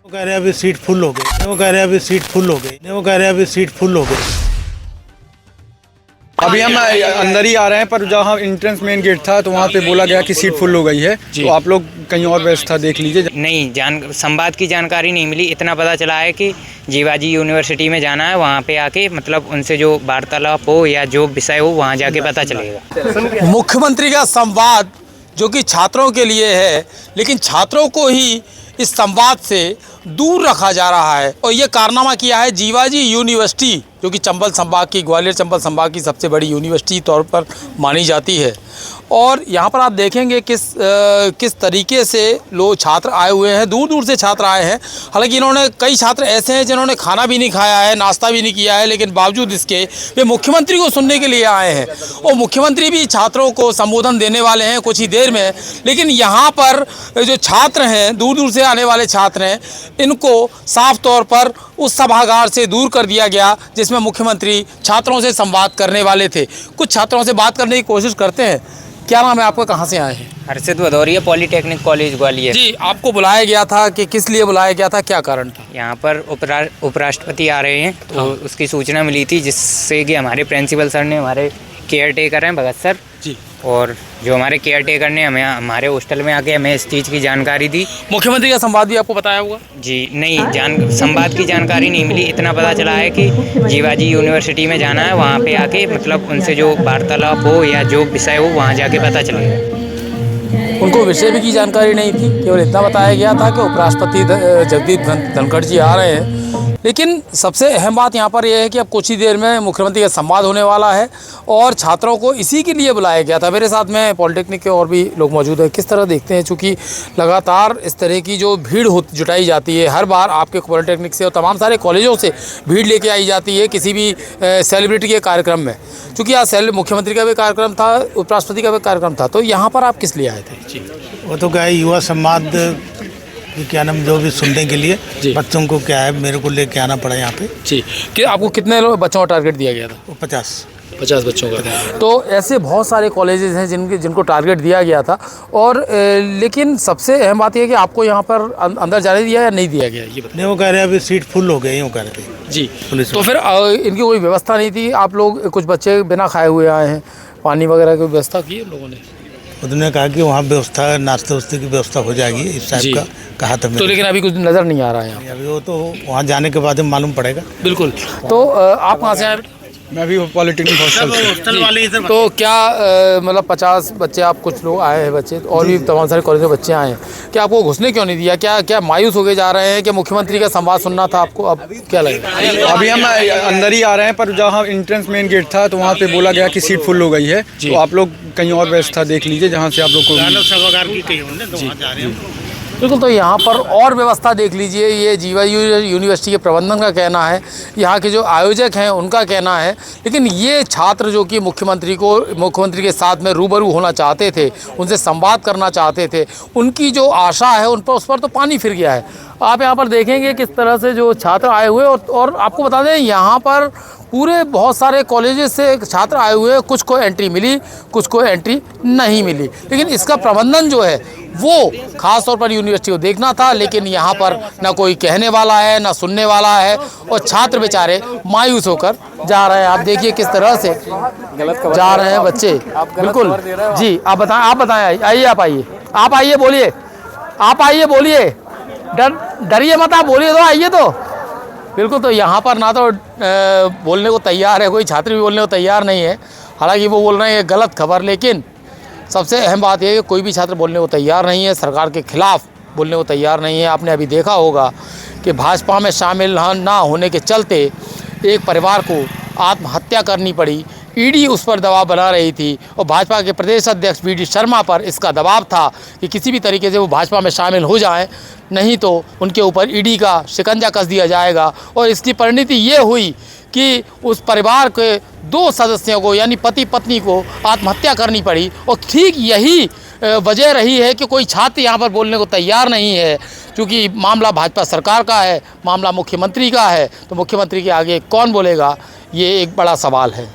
वो कह रहे हैं अभी सीट फुल हो गई, वो कह रहे हैं अभी सीट फुल हो गई, वो कह रहे हैं अभी सीट फुल हो गई। अभी हम अंदर ही आ रहे हैं, पर जहाँ एंट्रेंस मेन गेट था तो वहाँ पे बोला गया कि सीट फुल हो गई है, तो आप लोग कहीं और व्यवस्था देख लीजिए। नहीं, संवाद की जानकारी नहीं मिली। इतना पता चला है कि जीवाजी यूनिवर्सिटी में जाना है, वहाँ पे आके मतलब उनसे जो वार्तालाप हो या जो विषय हो वहाँ जाके पता चलेगा। मुख्यमंत्री का संवाद जो कि छात्रों के लिए है, लेकिन छात्रों को ही इस संवाद से दूर रखा जा रहा है और ये कारनामा किया है जीवाजी यूनिवर्सिटी, जो कि चंबल संभाग की, ग्वालियर चंबल संभाग की सबसे बड़ी यूनिवर्सिटी तौर पर मानी जाती है। और यहाँ पर आप देखेंगे किस तरीके से लोग छात्र आए हुए हैं, दूर दूर से छात्र आए हैं। हालांकि इन्होंने कई छात्र ऐसे हैं जिन्होंने खाना भी नहीं खाया है, नाश्ता भी नहीं किया है, लेकिन बावजूद इसके वे मुख्यमंत्री को सुनने के लिए आए हैं और मुख्यमंत्री भी छात्रों को संबोधन देने वाले हैं कुछ ही देर में। लेकिन यहाँ पर जो छात्र हैं, दूर दूर से आने वाले छात्र हैं, इनको साफ तौर पर उस सभागार से दूर कर दिया गया जिसमें मुख्यमंत्री छात्रों से संवाद करने वाले थे। कुछ छात्रों से बात करने की कोशिश करते हैं। क्या नाम है आपका, कहाँ से आए हैं? हर्षित भदौरिया, पॉलीटेक्निक कॉलेज ग्वालियर। जी, आपको बुलाया गया था कि किस लिए बुलाया गया था, क्या कारण था? यहाँ पर उपराष्ट्रपति आ रहे हैं, तो उसकी सूचना मिली थी, जिससे कि हमारे प्रिंसिपल सर ने, हमारे केयर टेकर हैं भगत सर जी, और जो हमारे केयर टेकर ने हमें हमारे हॉस्टल में आके हमें इस चीज़ की जानकारी दी। मुख्यमंत्री का संवाद भी आपको बताया होगा? जी नहीं, संवाद की जानकारी नहीं मिली। इतना पता चला है कि जीवाजी यूनिवर्सिटी में जाना है, वहाँ पे आके मतलब उनसे जो वार्तालाप हो या जो विषय हो वहाँ जाके पता चलेगा। उनको विषय भी की जानकारी नहीं थी, केवल इतना बताया गया था कि उपराष्ट्रपति जगदीप धनखड़ जी आ रहे हैं। लेकिन सबसे अहम बात यहाँ पर यह है कि अब कुछ ही देर में मुख्यमंत्री का संवाद होने वाला है और छात्रों को इसी के लिए बुलाया गया था। मेरे साथ में पॉलिटेक्निक के और भी लोग मौजूद हैं। किस तरह देखते हैं, चूँकि लगातार इस तरह की जो भीड़ जुटाई जाती है, हर बार आपके पॉलिटेक्निक से और तमाम सारे कॉलेजों से भीड़ लेके आई जाती है किसी भी सेलिब्रिटी के कार्यक्रम में। चूँकि आज मुख्यमंत्री का भी कार्यक्रम था, उपराष्ट्रपति का भी कार्यक्रम था, तो यहाँ पर आप किस लिए आए थे? जी, वो तो क्या है, युवा संवाद क्या नाम, जो भी सुनने के लिए बच्चों को क्या है, मेरे को लेके आना पड़ा यहाँ पे। जी, कि आपको कितने बच्चों का टारगेट दिया गया था? 50 बच्चों का। तो ऐसे बहुत सारे कॉलेजेस हैं जिनको टारगेट दिया गया था और लेकिन सबसे अहम बात यह है कि आपको यहाँ पर अंदर जाने दिया या नहीं दिया गया, ये नहीं, वो कह रहे हैं अभी सीट फुल हो गई, वो कह रहे थे। जी, तो फिर इनकी कोई व्यवस्था नहीं थी? आप लोग, कुछ बच्चे बिना खाए हुए आए हैं, पानी वगैरह की व्यवस्था की है लोगों ने? उन्होंने कहा कि वहाँ व्यवस्था, नाश्ते वास्ते की व्यवस्था हो जाएगी इस टाइप का कहा था। तो लेकिन अभी कुछ नज़र नहीं आ रहा है अभी, वो तो वहाँ जाने के बाद मालूम पड़ेगा। बिल्कुल। तो आप कहाँ से आए? मैं भी पॉलिटेक्निक हॉस्टल वाले ही। तो क्या मतलब 50 बच्चे, आप कुछ लोग आए हैं बच्चे और भी तमाम सारे कॉलेज के बच्चे आए हैं, क्या आपको घुसने क्यों नहीं दिया? क्या मायूस होके जा रहे हैं कि मुख्यमंत्री का संवाद सुनना था आपको? अब क्या लगेगा? अभी हम अंदर ही आ रहे हैं, पर जहाँ एंट्रेंस मेन गेट था तो वहाँ पे बोला गया कि सीट फुल हो गई है, तो आप लोग कहीं और व्यवस्था देख लीजिए जहाँ से आप लोग को। बिल्कुल, तो यहाँ पर और व्यवस्था देख लीजिए, ये जीवाजी यूनिवर्सिटी के प्रबंधन का कहना है, यहाँ के जो आयोजक हैं उनका कहना है। लेकिन ये छात्र जो कि मुख्यमंत्री के साथ में रूबरू होना चाहते थे, उनसे संवाद करना चाहते थे, उनकी जो आशा है उस पर तो पानी फिर गया है। आप यहाँ पर देखेंगे किस तरह से जो छात्र आए हुए, और आपको बता दें यहाँ पर पूरे बहुत सारे कॉलेजेस से छात्र आए हुए हैं। कुछ को एंट्री मिली, कुछ को एंट्री नहीं मिली, लेकिन इसका प्रबंधन जो है वो ख़ास तौर पर यूनिवर्सिटी को देखना था। लेकिन यहाँ पर ना कोई कहने वाला है, ना सुनने वाला है, और छात्र बेचारे मायूस होकर जा रहे हैं। आप देखिए किस तरह से जा रहे हैं बच्चे। बिल्कुल जी, आप बताएं, आइए, आप आइए, बोलिए, डरिए मत, आप बोलिए, तो आइए। तो बिल्कुल, तो यहाँ पर ना तो बोलने को तैयार है, कोई छात्र भी बोलने को तैयार नहीं है। हालांकि वो बोल रहे हैं ये गलत खबर, लेकिन सबसे अहम बात यह है कि कोई भी छात्र बोलने को तैयार नहीं है, सरकार के खिलाफ बोलने को तैयार नहीं है। आपने अभी देखा होगा कि भाजपा में शामिल ना होने के चलते एक परिवार को आत्महत्या करनी पड़ी। ईडी उस पर दबाव बना रही थी और भाजपा के प्रदेश अध्यक्ष वी.डी. शर्मा पर इसका दबाव था कि किसी भी तरीके से वो भाजपा में शामिल हो जाएं, नहीं तो उनके ऊपर ईडी का शिकंजा कस दिया जाएगा। और इसकी परिणति ये हुई कि उस परिवार के 2 सदस्यों को, यानी पति पत्नी को आत्महत्या करनी पड़ी। और ठीक यही वजह रही है कि कोई छात्र यहाँ पर बोलने को तैयार नहीं है, क्योंकि मामला भाजपा सरकार का है, मामला मुख्यमंत्री का है। तो मुख्यमंत्री के आगे कौन बोलेगा, ये एक बड़ा सवाल है।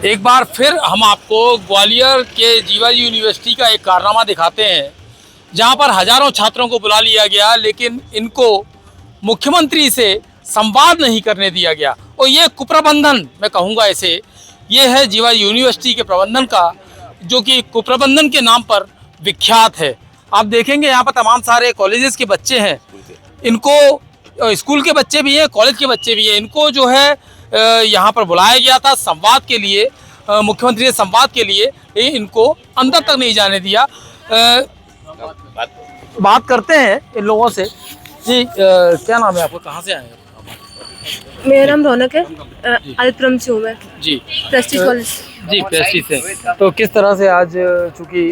एक बार फिर हम आपको ग्वालियर के जीवाजी यूनिवर्सिटी का एक कारनामा दिखाते हैं। जहां पर हजारों छात्रों को बुला लिया गया, लेकिन इनको मुख्यमंत्री से संवाद नहीं करने दिया गया। और ये कुप्रबंधन, मैं कहूँगा ऐसे, ये है जीवा यूनिवर्सिटी के प्रबंधन का, जो कि कुप्रबंधन के नाम पर विख्यात है। आप देखेंगे यहाँ पर तमाम सारे कॉलेजेस के बच्चे हैं, इनको स्कूल के बच्चे भी हैं, कॉलेज के बच्चे भी हैं, इनको जो है यहाँ पर बुलाया गया था संवाद के लिए, मुख्यमंत्री से संवाद के लिए, इनको अंदर तक नहीं जाने दिया। बात करते हैं इन लोगों से। जी क्या नाम है आपका, कहाँ से आए हैं? मेरा नाम रौनक है, आदित्यपुरम से हूँ मैं। जी प्रेस्टीज कॉलेज। जी प्रेस्टीज से। तो किस तरह से आज चूँकि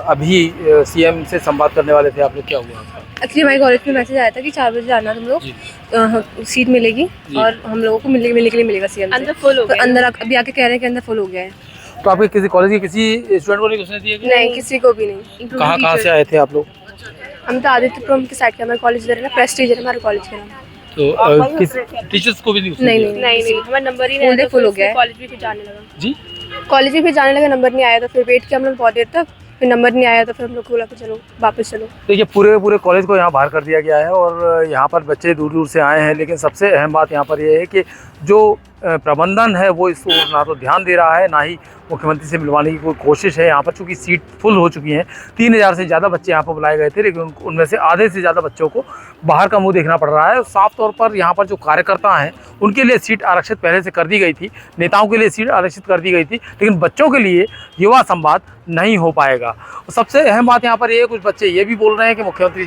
अभी सीएम से संवाद करने वाले थे आप लोग, क्या हुआ? एक्चुअली हमारे कॉलेज में मैसेज आया था कि 4 बजे जाना तुम लोग, सीट मिलेगी और हम लोगों को मिलने के लिए मिलेगा सीएम से। अंदर फुल हो गया, अंदर अभी आके कह रहे हैं कि अंदर फुल हो गया है। तो आपके किसी कॉलेज के किसी स्टूडेंट को नहीं घुसने दिया गया? नहीं, किसी को भी नहीं। कहाँ से आए थे आप लोग? हम तो आदित्यपुरम के साइड के, हमारे कॉलेज इधर है ना, प्रेस्टीज है हमारे कॉलेज का नाम। तो किस टीचर्स को भी नहीं? नहीं, हमारा नंबर ही नहीं, फुल हो गया। कॉलेज भी फिर जाने लगा। जी कॉलेज भी फिर जाने लगा, नंबर नहीं आया, तो फिर वेट किया हम लोग बहुत देर तक, फिर नंबर नहीं आया, तो फिर हम लोग को बोला कि चलो वापस चलो। देखिए पूरे कॉलेज को यहाँ बाहर कर दिया गया है और यहाँ पर बच्चे दूर दूर से आए हैं, लेकिन सबसे अहम बात यहाँ पर ये है कि जो प्रबंधन है वो इस ओर ना तो ध्यान दे रहा है, ना ही मुख्यमंत्री से मिलवाने की कोई कोशिश है। यहाँ पर चूँकि सीट फुल हो चुकी हैं, 3000 से ज़्यादा बच्चे यहाँ पर बुलाए गए थे, लेकिन उनमें से आधे से ज़्यादा बच्चों को बाहर का मुंह देखना पड़ रहा है। साफ तौर पर यहाँ पर जो कार्यकर्ता हैं उनके लिए सीट आरक्षित पहले से कर दी गई थी, नेताओं के लिए सीट आरक्षित कर दी गई थी, लेकिन बच्चों के लिए युवा संवाद नहीं हो पाएगा। सबसे अहम बात यहाँ पर ये, कुछ बच्चे ये भी बोल रहे हैं कि मुख्यमंत्री